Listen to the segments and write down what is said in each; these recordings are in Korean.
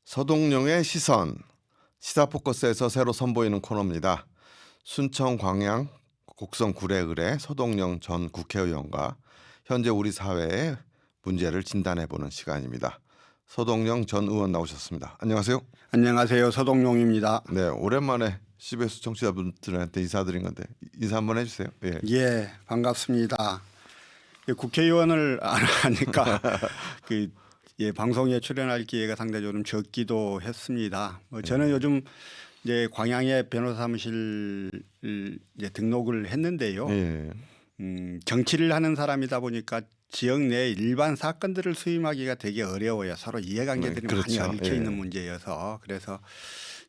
서동룡의 시선, 시사포커스에서 새로 선보이는 코너입니다. 순천 광양 곡성 구례을의 서동룡 전 국회의원과 현재 우리 사회의 문제를 진단해보는 시간입니다. 서동룡 전 의원 나오셨습니다. 안녕하세요. 안녕하세요. 서동룡입니다. 네, 오랜만에 CBS 청취자분들한테 인사드린 건데 인사 한번 해주세요. 예, 예, 반갑습니다. 국회의원을 안 하니까 방송에 출연할 기회가 상대적으로 좀 적기도 했습니다. 저는 요즘 이제 광양에 변호사 사무실 등록을 했는데요. 예. 정치를 하는 사람이다 보니까 지역 내 일반 사건들을 수임하기가 되게 어려워요. 서로 이해관계들이 그렇죠. 많이 얽혀 있는 문제여서 그래서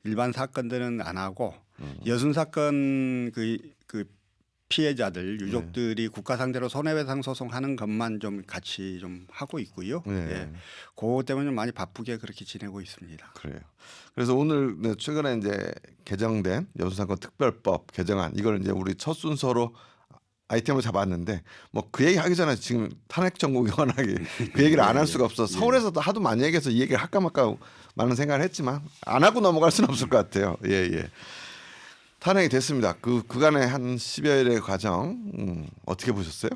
일반 사건들은 안 하고 여순 사건 그 피해자들 유족들이 국가 상대로 손해배상 소송하는 것만 좀 같이 좀 하고 있고요. 예. 그거 때문에 좀 많이 바쁘게 그렇게 지내고 있습니다. 그래요. 그래서 오늘 최근에 이제 개정된 여순사건 특별법 개정안 이걸 이제 우리 첫 순서로 아이템을 잡았는데 뭐 그 얘기 하기 전에 지금 탄핵 정국이 워낙에 그 얘기를 안 할 수가 없어. 서울에서도 하도 많이 얘기해서 이 얘기를 할까 말까 많은 생각을 했지만 안 하고 넘어갈 수는 없을 것 같아요. 예. 탄핵이 됐습니다. 그간의 한 10여일의 과정 어떻게 보셨어요?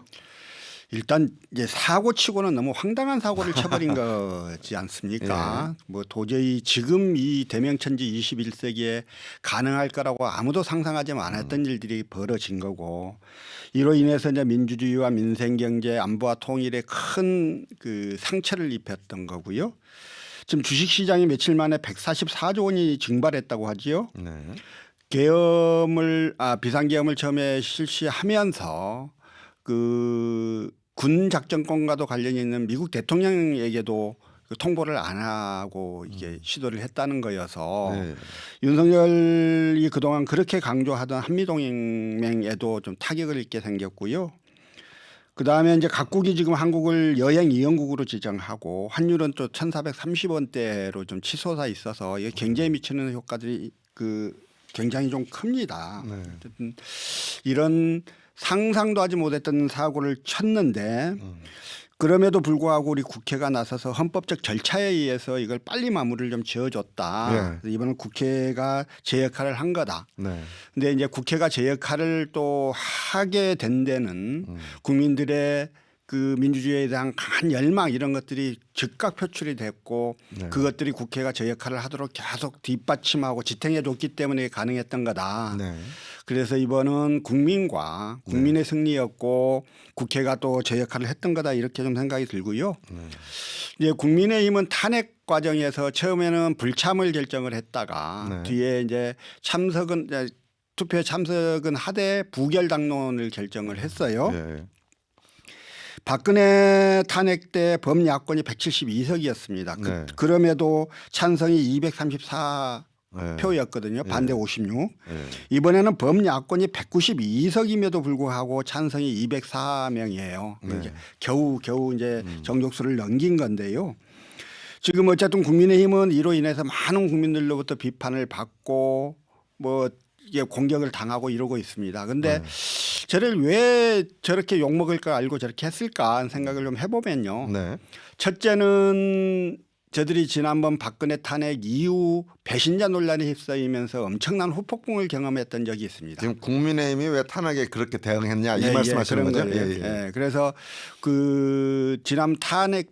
일단 이제 사고치고는 너무 황당한 사고를 쳐버린 거지 않습니까? 뭐 도저히 지금 이 대명천지 21세기에 가능할 거라고 아무도 상상하지 않았던 일들이 벌어진 거고 이로 인해서 이제 민주주의와 민생경제 안보와 통일에 큰 그 상처를 입혔던 거고요. 지금 주식시장이 며칠 만에 144조 원이 증발했다고 하지요. 네. 비상계엄을 처음에 실시하면서 군 작전권과도 관련이 있는 미국 대통령에게도 통보를 안 하고 이게 시도를 했다는 거여서 윤석열이 그동안 그렇게 강조하던 한미동맹에도 좀 타격을 입게 생겼고요. 그다음에 이제 각국이 지금 한국을 여행 이용국으로 지정하고 환율은 또 1,430원대로 좀 치솟아 있어서 이게 경제에 미치는 효과들이 굉장히 좀 큽니다. 어쨌든 이런 상상도 하지 못했던 사고를 쳤는데 그럼에도 불구하고 우리 국회가 나서서 헌법적 절차에 의해서 이걸 빨리 마무리를 좀 지어줬다. 이번엔 국회가 제 역할을 한 거다. 근데 이제 국회가 제 역할을 또 하게 된 데는 국민들의 그 민주주의에 대한 강한 열망 이런 것들이 즉각 표출이 됐고 그것들이 국회가 저 역할을 하도록 계속 뒷받침하고 지탱해 줬기 때문에 가능했던 거다. 그래서 이번은 국민과 국민의 승리였고 국회가 또 저 역할을 했던 거다 이렇게 좀 생각이 들고요. 이제 국민의힘은 탄핵 과정에서 처음에는 불참을 결정을 했다가 뒤에 이제 투표에 참석은 하되 부결 당론을 결정을 했어요. 박근혜 탄핵 때 범야권이 172석이었습니다. 그럼에도 찬성이 234표였거든요. 반대 56. 이번에는 범야권이 192석임에도 불구하고 찬성이 204명이에요. 겨우 이제 정족수를 넘긴 건데요. 지금 어쨌든 국민의힘은 이로 인해서 많은 국민들로부터 비판을 받고 뭐 이게 공격을 당하고 이러고 있습니다. 그런데 저를 왜 저렇게 욕먹을 걸 알고 저렇게 했을까 하는 생각을 좀 해보면요. 첫째는 저들이 지난번 박근혜 탄핵 이후 배신자 논란에 휩싸이면서 엄청난 후폭풍을 경험했던 적이 있습니다. 지금 국민의힘이 왜 탄핵에 그렇게 대응했냐 이 말씀하시는 거죠? 그래서 지난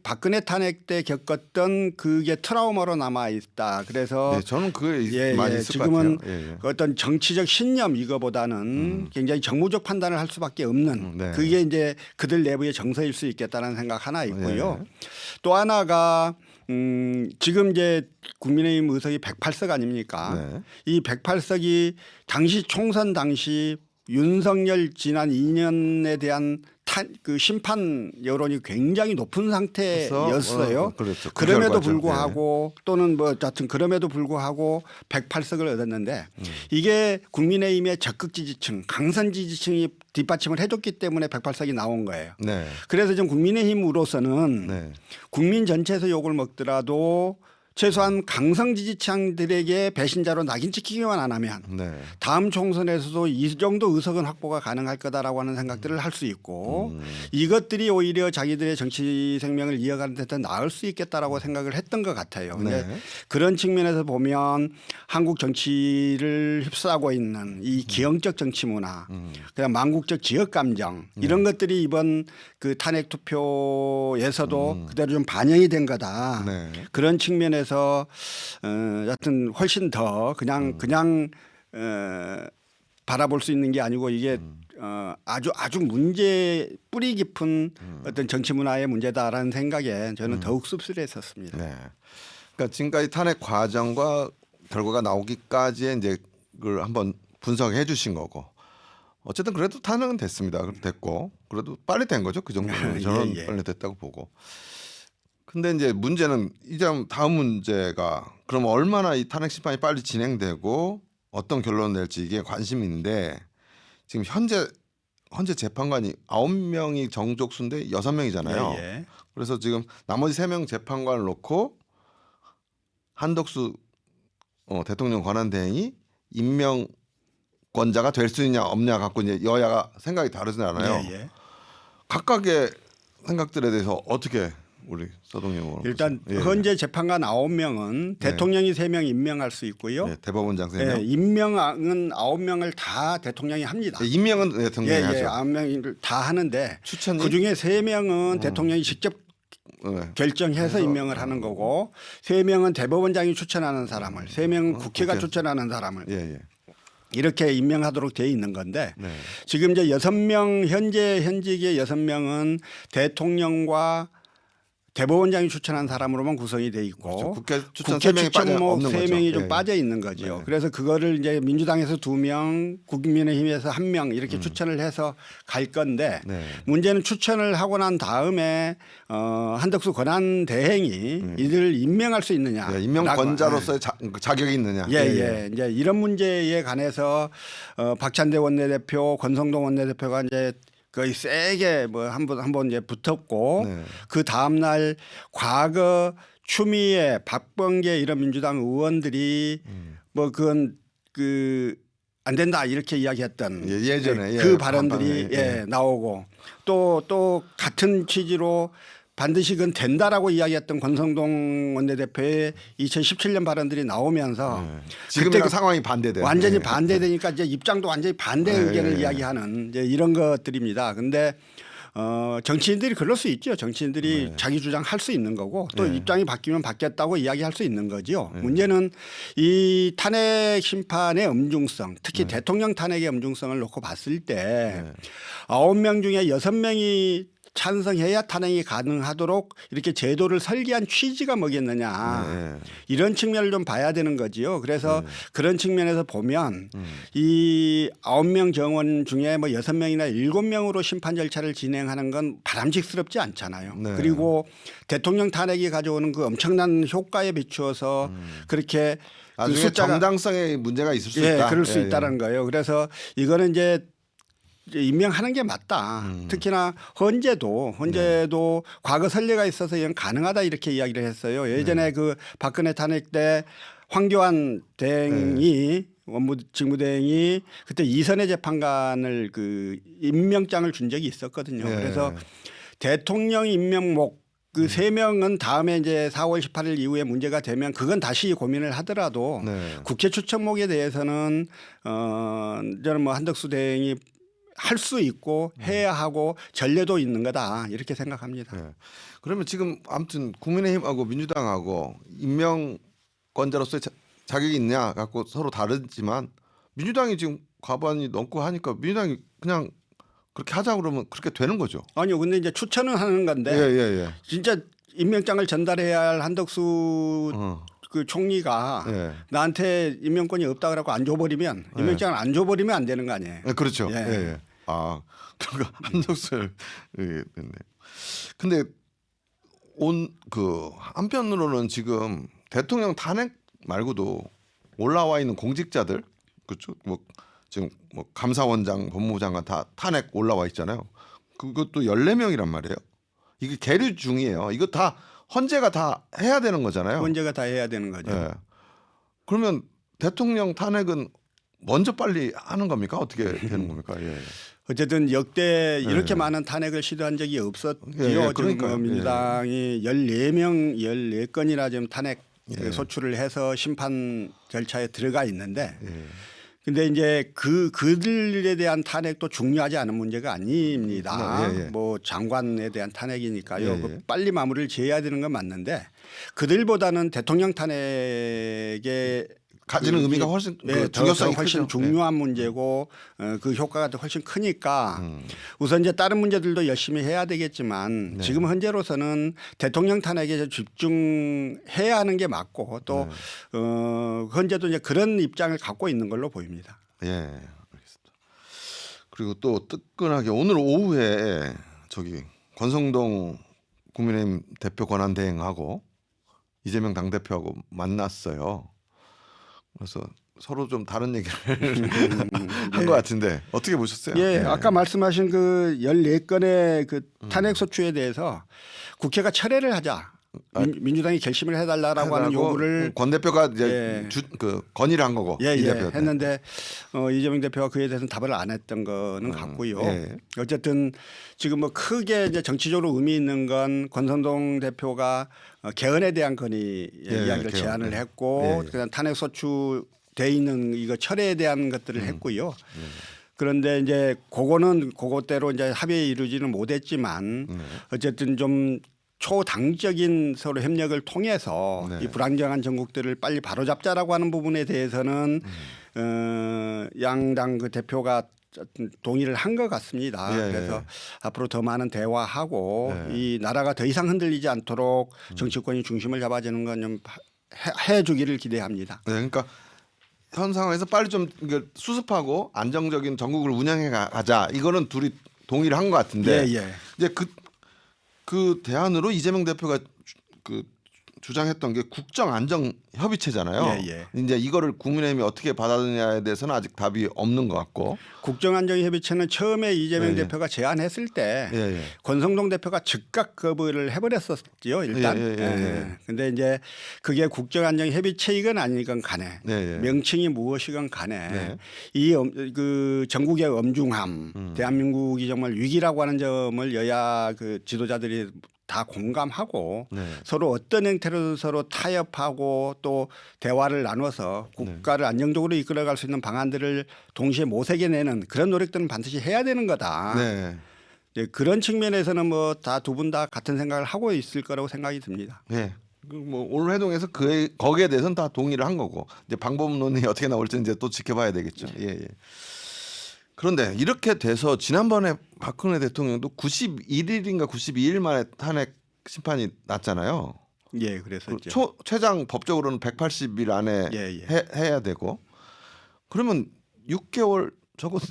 박근혜 탄핵 때 겪었던 그게 트라우마로 남아 있다. 그래서 저는 그게 많이 있을 것 지금은 같아요. 어떤 정치적 신념 이거보다는 굉장히 정무적 판단을 할 수밖에 없는 그게 이제 그들 내부의 정서일 수 있겠다는 생각 하나 있고요. 또 하나가 지금 이제 국민의힘 의석이 108석 아닙니까? 이 108석이 당시 총선 당시 윤석열 지난 2년에 대한 심판 여론이 굉장히 높은 상태였어요. 그럼에도 불구하고 또는 뭐 하여튼 그럼에도 불구하고 108석을 얻었는데 이게 국민의힘의 적극 지지층, 강선 지지층이 뒷받침을 해줬기 때문에 108석이 나온 거예요. 그래서 지금 국민의힘으로서는 국민 전체에서 욕을 먹더라도 최소한 강성 지지층들에게 배신자로 낙인 찍히기만 안 하면 네. 다음 총선에서도 이 정도 의석은 확보가 가능할 거다라고 하는 생각들을 할 수 있고 이것들이 오히려 자기들의 정치 생명을 이어가는 데 더 나을 수 있겠다라고 생각을 했던 것 같아요. 근데 네. 그런 측면에서 보면 한국 정치를 휩싸고 있는 이 기형적 정치 문화, 그냥 망국적 지역 감정 이런 것들이 이번 그 탄핵 투표에서도 그대로 좀 반영이 된 거다. 네. 그런 측면에서 여하튼 훨씬 더 그냥 바라볼 수 있는 게 아니고 이게 아주 문제 뿌리 깊은 어떤 정치 문화의 문제다라는 생각에 저는 더욱 씁쓸했었습니다. 네. 그러니까 지금까지 탄핵 과정과 결과가 나오기까지의 이제 그걸 한번 분석해 주신 거고 어쨌든 그래도 탄핵은 됐고 그래도 빨리 된 거죠. 그 정도는 저는 예. 빨리 됐다고 보고. 근데 이제 문제는 이제 다음 문제가 그럼 얼마나 이 탄핵 심판이 빨리 진행되고 어떤 결론을 낼지 이게 관심인데 지금 현재 재판관이 9명이 정족수인데 6명이잖아요. 예. 그래서 지금 나머지 3명 재판관을 놓고 한덕수 대통령 권한대행이 임명권자가 될 수 있냐 없냐 갖고 이제 여야가 생각이 다르잖아요. 예. 각각의 생각들에 대해서 어떻게 우리 서동영 의원 일단 보세요? 예. 현재 재판관 9명은 대통령이 3명 임명할 수 있고요. 예, 대법원장 3명. 예, 임명은 9명을 다 대통령이 합니다. 예, 임명은 대통령이 하죠. 9명을 다 하는데 추천이 그중에 3명은 대통령이 직접 결정해서 임명을 하는 거고 3명은 대법원장이 추천하는 사람을 3명은 국회가 추천하는 사람을 예. 이렇게 임명하도록 돼 있는 건데 네. 지금 이제 6명 현직의 6명은 대통령과 대법원장이 추천한 사람으로만 구성이 돼 있고 그렇죠. 국회 추천 국회 3명이 빠져 추천목 없는 거죠. 3명이 좀 예. 빠져 있는 거죠. 네. 그래서 그거를 이제 민주당에서 2명, 국민의힘에서 1명 이렇게 추천을 해서 갈 건데 네. 문제는 추천을 하고 난 다음에 한덕수 권한 대행이 이들을 임명할 수 있느냐. 임명권자로서의 자격이 있느냐. 예. 이제 이런 문제에 관해서 박찬대 원내대표, 권성동 원내대표가 이제 거의 세게 뭐 한번 이제 붙었고 네. 그 다음 날 과거 추미애, 박범계 이런 민주당 의원들이 뭐 그건 안 된다 이렇게 이야기했던 예전에 그 발언들이 나오고 또 같은 취지로 반드시 그건 된다라고 이야기했던 권성동 원내대표의 2017년 발언들이 나오면서 지금이랑 상황이 반대돼요. 완전히 반대되니까 이제 입장도 완전히 반대 의견을 이야기하는 이제 이런 것들입니다. 근데 정치인들이 그럴 수 있죠. 정치인들이 자기 주장 할 수 있는 거고 또 입장이 바뀌면 바뀌었다고 이야기할 수 있는 거죠. 문제는 이 탄핵 심판의 엄중성, 특히 대통령 탄핵의 엄중성을 놓고 봤을 때 9명 중에 6명이 찬성해야 탄핵이 가능하도록 이렇게 제도를 설계한 취지가 뭐겠느냐 이런 측면을 좀 봐야 되는 거지요. 그래서 그런 측면에서 보면 이 9명 정원 중에 뭐 6명이나 7명으로 심판 절차를 진행하는 건 바람직스럽지 않잖아요. 네. 그리고 대통령 탄핵이 가져오는 그 엄청난 효과에 비추어서 그렇게 나중에 정당성에 문제가 있을 수 있다. 그럴 수 있다는 거예요. 그래서 이거는 이제 임명하는 게 맞다. 특히나 헌재도 과거 선례가 있어서 이건 가능하다 이렇게 이야기를 했어요. 예전에 그 박근혜 탄핵 때 황교안 대행이 원무 직무대행이 그때 이선혜 재판관을 그 임명장을 준 적이 있었거든요. 그래서 대통령 임명목 그 3명은 다음에 이제 4월 18일 이후에 문제가 되면 그건 다시 고민을 하더라도 국회 추천목에 대해서는 저는 뭐 한덕수 대행이 할 수 있고 해야 하고 전례도 있는 거다 이렇게 생각합니다. 그러면 지금 아무튼 국민의힘하고 민주당하고 임명권자로서의 자격이 있냐 갖고 서로 다르지만 민주당이 지금 과반이 넘고 하니까 민주당이 그냥 그렇게 하자 그러면 그렇게 되는 거죠. 아니요. 근데 이제 추천은 하는 건데 진짜 임명장을 전달해야 할 한덕수 그 총리가 나한테 임명권이 없다 그러고 안 줘버리면 임명장을 안 줘버리면 안 되는 거 아니에요. 그렇죠. 아, 그러니까 한덕수를 됐네. 근데 한편으로는 지금 대통령 탄핵 말고도 올라와 있는 공직자들 그렇죠. 뭐 지금 뭐 감사원장, 법무부 장관 다 탄핵 올라와 있잖아요. 그것도 14명이란 말이에요. 이게 계류 중이에요. 이거 다 헌재가 다 해야 되는 거잖아요. 헌재가 다 해야 되는 거죠. 예. 그러면 대통령 탄핵은 먼저 빨리 하는 겁니까? 어떻게 되는 겁니까? 예. 어쨌든 역대 이렇게 예. 많은 탄핵을 시도한 적이 없었지요. 예, 예, 그러니까요. 지금 민주당이 14건이나 지금 탄핵 예. 소추를 해서 심판 절차에 들어가 있는데 예. 근데 이제 그들에 대한 탄핵도 중요하지 않은 문제가 아닙니다. 예, 예. 뭐 장관에 대한 탄핵이니까요. 예, 예. 그 빨리 마무리를 지어야 되는 건 맞는데 그들보다는 대통령 탄핵에 가지는 의미가 훨씬 네, 중요성이 훨씬 크죠. 중요한 문제고 그 효과가 훨씬 크니까 우선 이제 다른 문제들도 열심히 해야 되겠지만 네. 지금 현재로서는 대통령 탄핵에 집중해야 하는 게 맞고 또 현재도 이제 그런 입장을 갖고 있는 걸로 보입니다. 예, 알겠습니다. 그리고 또 뜨끈하게 오늘 오후에 저기 권성동 국민의힘 대표 권한 대행하고 이재명 당 대표하고 만났어요. 그래서 서로 좀 다른 얘기를 한 것 같은데 어떻게 보셨어요? 예, 네. 아까 말씀하신 그 14건의 그 탄핵 소추에 대해서 국회가 철회를 하자. 민주당이 결심을 해달라고 하는 요구를 권 대표가 이제 그 건의를 한 거고 예, 이 예, 대표한테. 했는데 이재명 대표가 그에 대해서는 답을 안 했던 거는 같고요. 예. 어쨌든 지금 뭐 크게 이제 정치적으로 의미 있는 건 권성동 대표가 개헌에 대한 건의 이야기를 개헌. 제안을 했고 예. 그다음 탄핵 소추돼 있는 이거 철회에 대한 것들을 했고요. 그런데 이제 그거대로 이제 합의에 이루지는 못했지만 어쨌든 좀 초당적인 서로 협력을 통해서 네. 이 불안정한 전국들을 빨리 바로잡자라고 하는 부분에 대해서는 양당 그 대표가 동의를 한 것 같습니다. 예, 그래서 예. 앞으로 더 많은 대화하고 네. 이 나라가 더 이상 흔들리지 않도록 정치권이 중심을 잡아주는 건 좀 해주기를 기대합니다. 네, 그러니까 현 상황에서 빨리 좀 수습하고 안정적인 전국을 운영해 가자. 이거는 둘이 동의를 한 것 같은데 예, 예. 이제 그 대안으로 이재명 대표가 주장했던 게 국정안정협의체잖아요. 예, 예. 이제 이거를 국민의힘이 어떻게 받아들이냐에 대해서는 아직 답이 없는 것 같고. 국정안정협의체는 처음에 이재명 예, 예. 대표가 제안했을 때 예, 예. 권성동 대표가 즉각 거부를 해버렸었죠 일단. 근데 이제 그게 국정안정협의체이건 아니건 간에 예, 예. 명칭이 무엇이건 간에 네. 그 전국의 엄중함, 대한민국이 정말 위기라고 하는 점을 여야 그 지도자들이 다 공감하고 네. 서로 어떤 형태로 서로 타협하고 또 대화를 나눠서 국가를 안정적으로 이끌어갈 수 있는 방안들을 동시에 모색해내는 그런 노력들은 반드시 해야 되는 거다. 네. 이제 그런 측면에서는 뭐 다 두 분 다 같은 생각을 하고 있을 거라고 생각이 듭니다. 네. 뭐 오늘 회동에서 거기에 대해서는 다 동의를 한 거고 이제 방법론이 어떻게 나올지 이제 또 지켜봐야 되겠죠. 예, 예. 그런데 이렇게 돼서 지난번에 박근혜 대통령도 91일인가 92일 만에 탄핵 심판이 났잖아요. 예, 그래서 이제 최장 법적으로는 180일 안에 해야 되고 그러면 6개월 적어도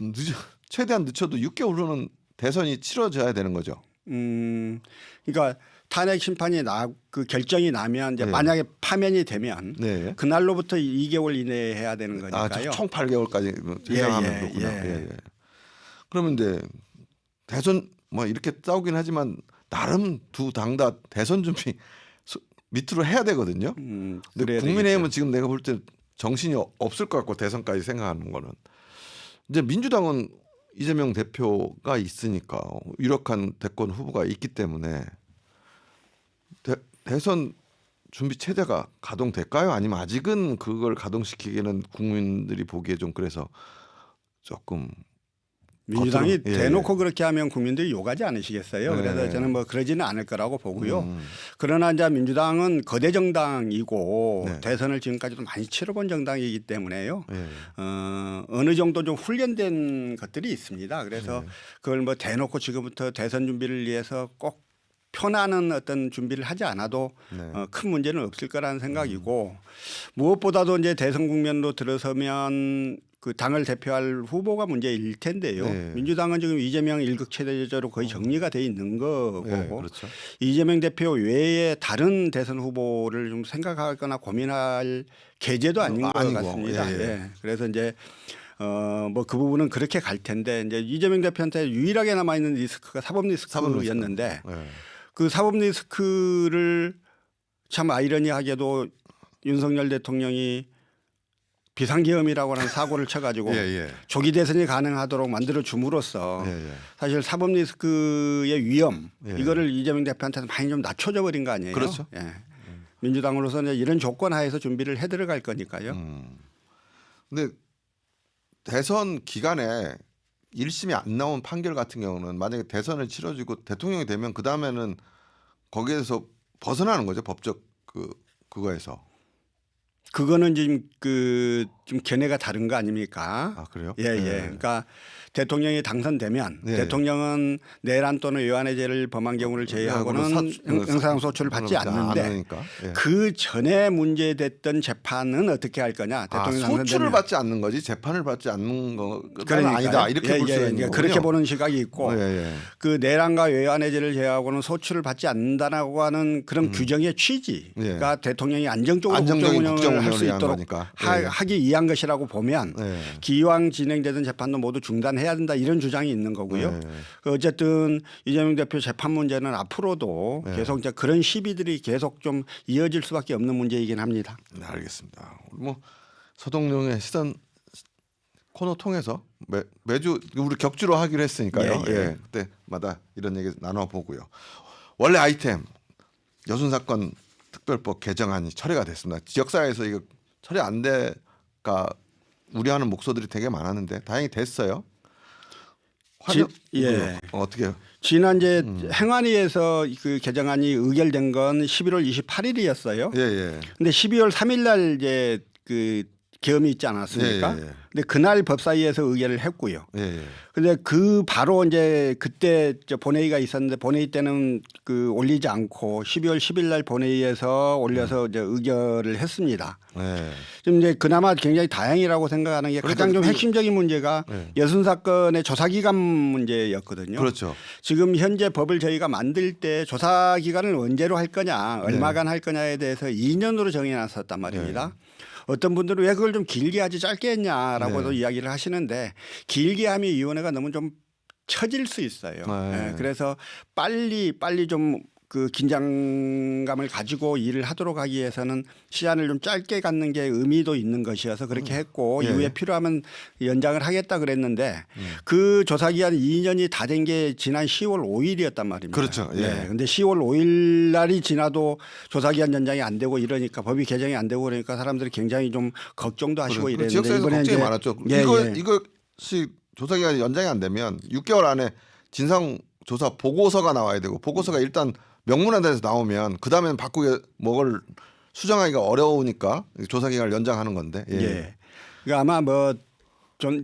최대한 늦춰도 6개월 후는 대선이 치러져야 되는 거죠. 그러니까 탄핵 심판이 그 결정이 나면 이제 네. 만약에 파면이 되면 네. 그날로부터 2개월 이내에 해야 되는 거니까요. 총 8개월까지 제정하면 그렇구나. 예. 그러면 이제 대선 뭐 이렇게 싸우긴 하지만 나름 두 당 다 대선 준비 밑으로 해야 되거든요. 근데 국민의힘은 지금 내가 볼 때 정신이 없을 것 같고 대선까지 생각하는 거는 이제 민주당은 이재명 대표가 있으니까 유력한 대권 후보가 있기 때문에 대선 준비 체제가 가동될까요? 아니면 아직은 그걸 가동시키기에는 국민들이 보기에 좀 그래서 조금 민주당이 겉으로, 대놓고 그렇게 하면 국민들이 욕하지 않으시겠어요? 네. 그래서 저는 뭐 그러지는 않을 거라고 보고요. 그러나 이제 민주당은 거대 정당이고 네. 대선을 지금까지도 많이 치러본 정당이기 때문에요. 예. 어느 정도 좀 훈련된 것들이 있습니다. 그래서 그걸 뭐 대놓고 지금부터 대선 준비를 위해서 꼭 편안한 어떤 준비를 하지 않아도 네. 큰 문제는 없을 거라는 생각이고 무엇보다도 이제 대선 국면으로 들어서면 그 당을 대표할 후보가 문제일 텐데요. 네. 민주당은 지금 이재명 일극 체제적으로 거의 정리가 돼 있는 거고 예, 그렇죠. 이재명 대표 외에 다른 대선 후보를 좀 생각하거나 고민할 계제도 아닌 것 아니고. 같습니다. 예, 예. 예. 그래서 이제 뭐 그 부분은 그렇게 갈 텐데 이제 이재명 대표한테 유일하게 남아 있는 리스크가 사법 리스크였는데 예. 그 사법 리스크를 참 아이러니하게도 윤석열 대통령이 비상계엄이라고 하는 사고를 쳐가지고 예, 예. 조기 대선이 가능하도록 만들어 줌으로써 예, 예. 사실 사법 리스크의 위험 예. 이거를 이재명 대표한테는 많이 좀 낮춰져 버린 거 아니에요? 그렇죠. 예. 민주당으로서는 이런 조건 하에서 준비를 해 들어갈 거니까요. 근데 대선 기간에 1심이 안 나온 판결 같은 경우는 만약에 대선을 치러지고 대통령이 되면 그 다음에는 거기에서 벗어나는 거죠, 법적 그거에서. 그거는 지금 좀 견해가 다른 거 아닙니까? 아 그래요? 예, 예. 그러니까 대통령이 당선되면 예. 대통령은 내란 또는 외환해제를 범한 경우를 제외하고는 형사소추를 받지 않는데 않으니까. 예. 그 전에 문제됐던 재판은 어떻게 할 거냐? 대통령 당선되면 소추를 받지 않는 거지 재판을 받지 않는 거는 그러니까요. 아니다 이렇게 볼 수 있는 거군요. 그렇게 보는 시각이 있고 예, 예. 그 내란과 외환해제를 제외하고는 소추를 받지 않는다라고 하는 그런 규정의 취지가 대통령이 안정적으로 안정적인 국정운영을 할 수 위한 있도록 거니까. 하기 위한 것이라고 보면 예. 기왕 진행되던 재판도 모두 중단해야 된다 이런 주장이 있는 거고요. 예. 어쨌든 이재명 대표 재판 문제는 앞으로도 계속 이제 그런 시비들이 계속 좀 이어질 수밖에 없는 문제이긴 합니다. 네, 알겠습니다. 뭐 서동룡의 시선 코너 통해서 매주 우리 격주로 하기로 했으니까요. 예, 예. 예, 그때마다 이런 얘기 나눠보고요. 원래 아이템 여순사건 특별법 개정안이 처리가 됐습니다. 지역사회에서 이거 처리 안 될까 우려하는 목소들이 되게 많았는데 다행히 됐어요. 예. 어떻게요? 지난 이제 행안위에서 그 개정안이 의결된 건 11월 28일이었어요. 예, 예. 근데 12월 3일 날 이제 그 계엄이 있지 않았습니까? 예, 예, 예. 근데 그날 법사위에서 의결을 했고요. 예, 예. 근데 그 바로 이제 그때 본회의가 있었는데 본회의 때는 그 올리지 않고 12월 10일 날 본회의에서 올려서 이제 의결을 했습니다. 예. 지금 이제 그나마 굉장히 다행이라고 생각하는 게 그러니까 가장 좀 핵심적인 문제가 여순 사건의 조사 기간 문제였거든요. 그렇죠. 지금 현재 법을 저희가 만들 때 조사 기간을 언제로 할 거냐, 얼마간 할 거냐에 대해서 2년으로 정해놨었단 말입니다. 어떤 분들은 왜 그걸 좀 길게 하지 짧게 했냐라고도 이야기를 하시는데 길게 하면 위원회가 너무 좀 처질 수 있어요. 예, 그래서 빨리 좀 그 긴장감을 가지고 일을 하도록 하기 위해서는 시간을 좀 짧게 갖는 게 의미도 있는 것이어서 그렇게 했고 이후에 필요하면 연장을 하겠다 그랬는데 그 조사 기간 2년이 다 된 게 지난 10월 5일이었단 말입니다. 그렇죠. 예. 근데 10월 5일 날이 지나도 조사 기간 연장이 안 되고 이러니까 법이 개정이 안 되고 그러니까 사람들이 굉장히 좀 걱정도 하시고 이랬는데 지역사회에서 이번에 걱정이 이제 많았죠. 예, 이것이 조사 기간이 연장이 안 되면 6개월 안에 진상 조사 보고서가 나와야 되고 보고서가 일단 명문화돼서 나오면 그 다음에는 바꾸게 뭐를 수정하기가 어려우니까 조사 기간을 연장하는 건데. 예. 예. 그러니까 아마 뭐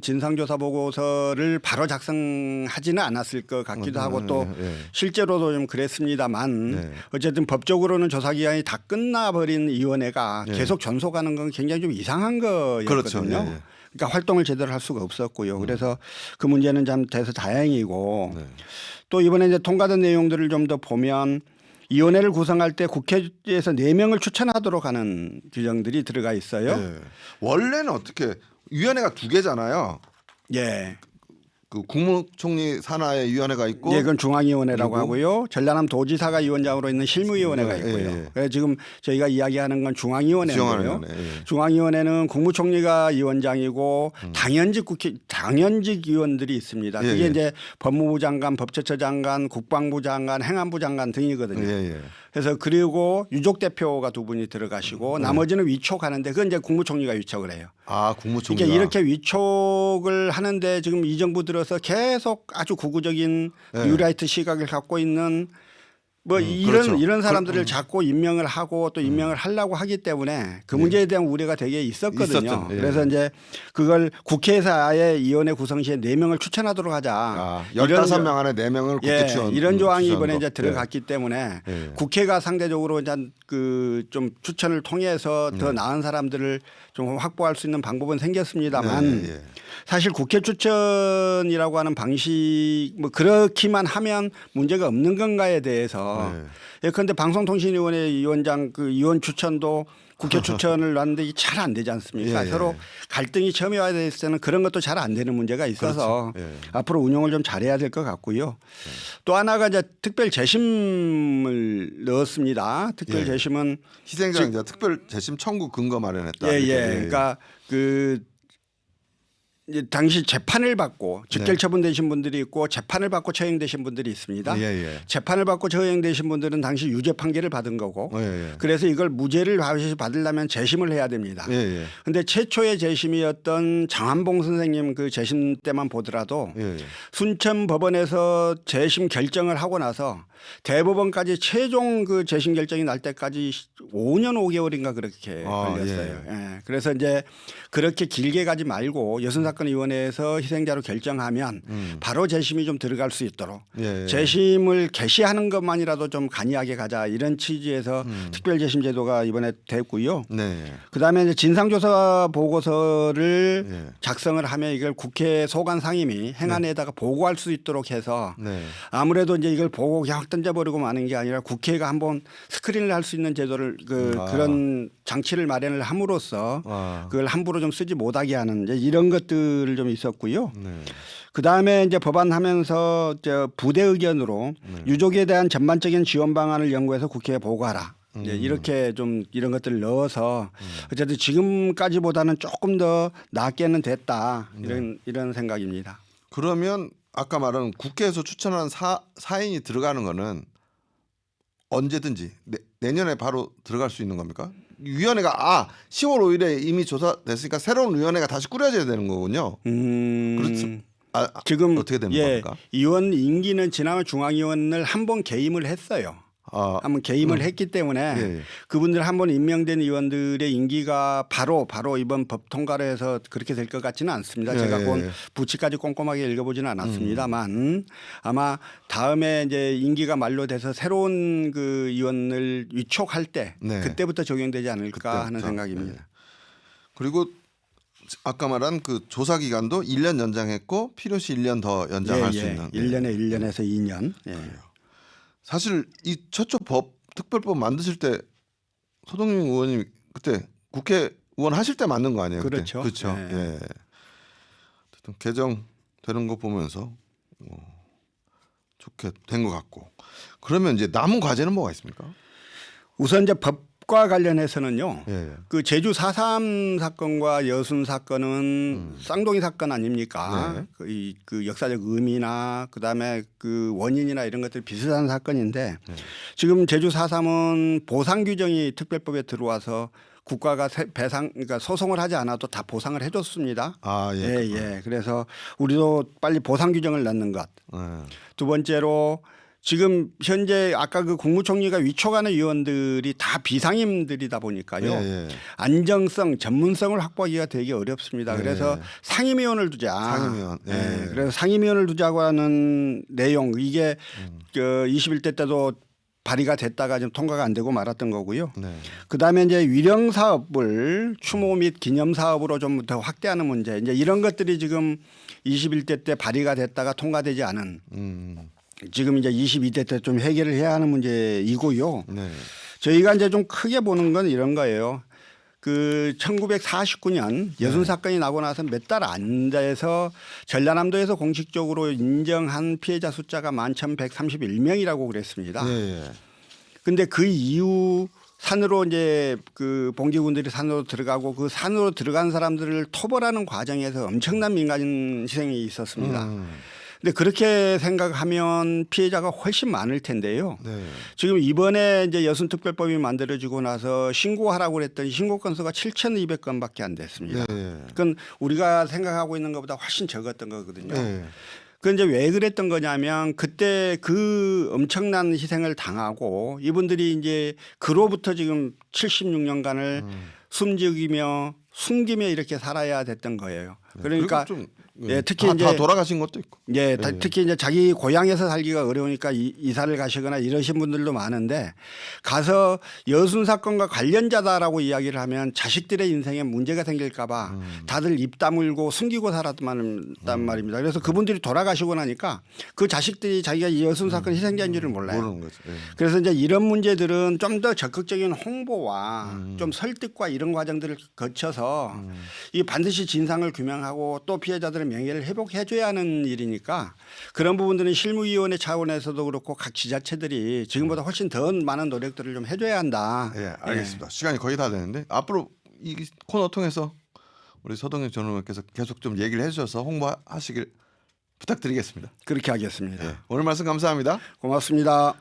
진상조사 보고서를 바로 작성하지는 않았을 것 같기도 하고 또 실제로도 좀 그랬습니다만 어쨌든 법적으로는 조사 기간이 다 끝나버린 위원회가 계속 전속하는 건 굉장히 좀 이상한 거였거든요. 그렇죠. 그러니까 활동을 제대로 할 수가 없었고요. 그래서 그 문제는 참 돼서 다행이고 또 이번에 이제 통과된 내용들을 좀 더 보면 위원회를 구성할 때 국회에서 4명을 추천하도록 하는 규정들이 들어가 있어요. 원래는 어떻게 위원회가 2개잖아요. 예. 그 국무총리 산하의 위원회가 있고, 예, 그건 중앙위원회라고 하고요. 전라남 도지사가 위원장으로 있는 실무위원회가 있고요. 그래서 지금 저희가 이야기하는 건 중앙위원회고요. 중앙위원회는 국무총리가 위원장이고 당연직 위원들이 있습니다. 그게 이제 법무부 장관, 법제처 장관, 국방부 장관, 행안부 장관 등이거든요. 그래서 그리고 유족 대표가 2분이 들어가시고 나머지는 위촉하는데 그건 이제 국무총리가 위촉을 해요. 아, 국무총리가. 그러니까 이렇게 위촉을 하는데 지금 이 정부 들어서 계속 아주 구구적인 뉴라이트 시각을 갖고 있는 뭐 이런 사람들을 자꾸 임명을 하고 또 임명을 하려고 하기 때문에 그 문제에 대한 우려가 되게 있었거든요. 그래서 이제 그걸 국회에서 아예 위원회 구성 시에 4명을 추천하도록 하자. 15명 안에 4명을 국회 추천. 이런 조항이 이번에 이제 들어갔기 때문에 국회가 상대적으로 그 좀 추천을 통해서 더 나은 사람들을 좀 확보할 수 있는 방법은 생겼습니다만 사실 국회 추천이라고 하는 방식 뭐 그렇기만 하면 문제가 없는 건가에 대해서 예컨대 방송통신위원회 위원장 그 위원 추천도 국회 추천을 놨는데 이게 잘 안 되지 않습니까? 예, 예. 서로 갈등이 처음에 와야 됐을 때는 그런 것도 잘 안 되는 문제가 있어서 그렇죠. 예. 앞으로 운영을 좀 잘해야 될 것 같고요. 또 하나가 이제 특별 재심을 넣었습니다. 특별 예. 재심은 희생자는 이제 특별 재심 청구 근거 마련했다. 예, 이렇게. 예. 그러니까 그 이제 당시 재판을 받고 직결 처분되신 분들이 있고 재판을 받고 처형되신 분들이 있습니다. 예, 예. 재판을 받고 처형되신 분들은 당시 유죄 판결을 받은 거고 예, 예. 그래서 이걸 무죄를 다시 받으려면 재심을 해야 됩니다. 예, 예. 근데 최초의 재심이었던 장한봉 선생님 그 재심 때만 보더라도 예, 예. 순천 법원에서 재심 결정을 하고 나서 대법원까지 최종 그 재심 결정이 날 때까지 5년 5개월인가 그렇게 아, 걸렸어요. 예. 그래서 이제 그렇게 길게 가지 말고 여순사건위원회에서 희생자로 결정하면 바로 재심이 좀 들어갈 수 있도록 예, 예. 재심을 개시하는 것만이라도 좀 간이하게 가자 이런 취지에서 특별재심제도가 이번에 됐고요. 네. 그다음에 이제 진상조사 보고서를 예. 작성을 하면 이걸 국회 소관 상임위 행안에다가 보고할 수 있도록 해서 네. 아무래도 이제 이걸 보고 그냥 확 던져버리고 마는 게 아니라 국회가 한번 스크린을 할 수 있는 제도를 그런 장치를 마련을 함으로써 그걸 함부로 좀 쓰지 못하게 하는 이제 이런 것들을 좀 있었고요. 네. 그 다음에 이제 법안하면서 부대 의견으로 유족에 대한 전반적인 지원 방안을 연구해서 국회에 보고하라. 이제 이렇게 좀 이런 것들을 넣어서 어쨌든 지금까지보다는 조금 더 낫게는 됐다 이런 생각입니다. 그러면 아까 말한 국회에서 추천한 사인이 들어가는 거는 언제든지 내년에 바로 들어갈 수 있는 겁니까? 위원회가 10월 5일에 이미 조사됐으니까 새로운 위원회가 다시 꾸려져야 되는 거군요. 그렇죠. 지금 어떻게 되는 겁니까? 의원 임기는 지난해 중앙위원을 한 번 개임을 했어요. 한번 개임을 했기 때문에 예. 그분들 한 번 임명된 의원들의 임기가 바로 이번 법 통과를 해서 그렇게 될 것 같지는 않습니다. 예. 제가 본 부치까지 꼼꼼하게 읽어보지는 않았습니다만 아마 다음에 이제 임기가 만료돼서 새로운 그 의원을 위촉할 때 네. 그때부터 적용되지 않을까 그때부터. 하는 생각입니다. 네. 그리고 아까 말한 그 조사 기간도 1년 연장했고 필요시 1년 더 연장할 수 있는. 1년에 1년에서 2년. 예. 사실 이 최초 특별법 만드실 때 서동민 의원님 그때 국회의원 하실 때 만든 거 아니에요? 그때? 그렇죠. 그렇죠. 네. 예. 어쨌든 개정되는 거 보면서 좋게 된 것 같고. 그러면 이제 남은 과제는 뭐가 있습니까? 우선 이제 법과 관련해서는요. 예. 그 제주 4.3 사건과 여순 사건은 쌍둥이 사건 아닙니까? 네. 그 역사적 의미나 그다음에 그 원인이나 이런 것들이 비슷한 사건인데 지금 제주 4.3은 보상 규정이 특별법에 들어와서 국가가 그러니까 소송을 하지 않아도 다 보상을 해줬습니다. 예. 그래서 우리도 빨리 보상 규정을 넣는 것. 두 번째로 지금 현재 아까 그 국무총리가 위촉하는 의원들이 다 비상임들이다 보니까요. 예. 안정성, 전문성을 확보하기가 되게 어렵습니다. 그래서 상임위원을 두자. 상임위원. 예. 그래서 상임위원을 두자고 하는 내용 이게 그 21대 때도 발의가 됐다가 좀 통과가 안 되고 말았던 거고요. 네. 그다음에 이제 위령 사업을 추모 및 기념 사업으로 좀 더 확대하는 문제. 이제 이런 것들이 지금 21대 때 발의가 됐다가 통과되지 않은 지금 이제 22대 때 좀 해결을 해야 하는 문제이고요. 네. 저희가 이제 좀 크게 보는 건 이런 거예요. 그 1949년 여순 사건이 나고 나서 몇 달 안 돼서 전라남도에서 공식적으로 인정한 피해자 숫자가 11,131명이라고 그랬습니다. 그런데 그 이후 산으로 이제 그 봉기군들이 산으로 들어가고 그 산으로 들어간 사람들을 토벌하는 과정에서 엄청난 민간 희생이 있었습니다. 근데 그렇게 생각하면 피해자가 훨씬 많을 텐데요. 지금 이번에 이제 여순특별법이 만들어지고 나서 신고하라고 그랬더니 신고 건수가 7,200건밖에 안 됐습니다. 그건 우리가 생각하고 있는 것보다 훨씬 적었던 거거든요. 그런데 왜 그랬던 거냐면 그때 그 엄청난 희생을 당하고 이분들이 이제 그로부터 지금 76년간을 숨죽이며 숨기며 이렇게 살아야 됐던 거예요. 그러니까 그리고 좀, 예, 특히 다 이제 돌아가신 것도 있고. 예, 특히 이제 자기 고향에서 살기가 어려우니까 이사를 가시거나 이러신 분들도 많은데 가서 여순 사건과 관련자다라고 이야기를 하면 자식들의 인생에 문제가 생길까봐 다들 입 다물고 숨기고 살았단 말입니다. 그래서 그분들이 돌아가시고 나니까 그 자식들이 자기가 이 여순 사건 희생자인지를 몰라요. 모르는 거죠. 예. 그래서 이제 이런 문제들은 좀 더 적극적인 홍보와 좀 설득과 이런 과정들을 거쳐서 이 반드시 진상을 규명하고 또 피해자들의 명예를 회복해줘야 하는 일이니까 그런 부분들은 실무위원회 차원에서도 그렇고 각 지자체들이 지금보다 훨씬 더 많은 노력들을 좀 해줘야 한다. 예, 알겠습니다. 시간이 거의 다 되는데 앞으로 이 코너 통해서 우리 서동현 전 의원께서 계속 좀 얘기를 해주셔서 홍보하시길 부탁드리겠습니다. 그렇게 하겠습니다. 예, 오늘 말씀 감사합니다. 고맙습니다.